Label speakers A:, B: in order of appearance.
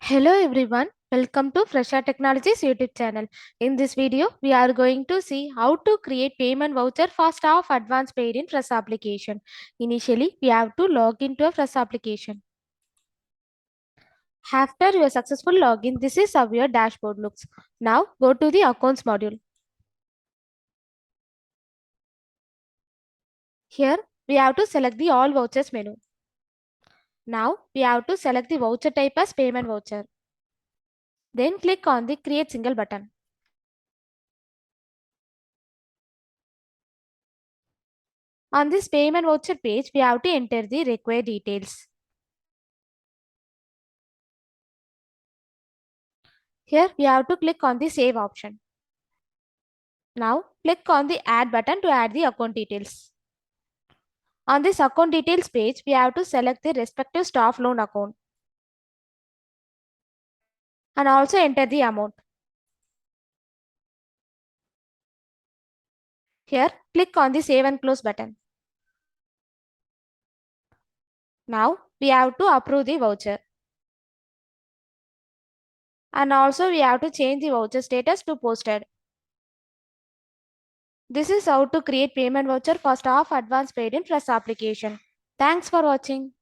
A: Hello everyone, welcome to Fresa Technologies YouTube channel. In this video, we are going to see how to create payment voucher for staff advance paid in Fresa application. Initially, we have to log into a Fresa application. After your successful login, this is how your dashboard looks. Now, go to the Accounts module. Here, we have to select the All Vouchers menu. Now, we have to select the voucher type as payment voucher. Then click on the Create Single button. On this payment voucher page, we have to enter the required details. Here, we have to click on the Save option. Now, click on the Add button to add the account details. On this account details page, we have to select the respective staff loan account and also enter the amount. Here, click on the Save and Close button. Now, we have to approve the voucher. And also, we have to change the voucher status to posted. This is how to create payment voucher for staff advance paid in Fresa application. Thanks for watching.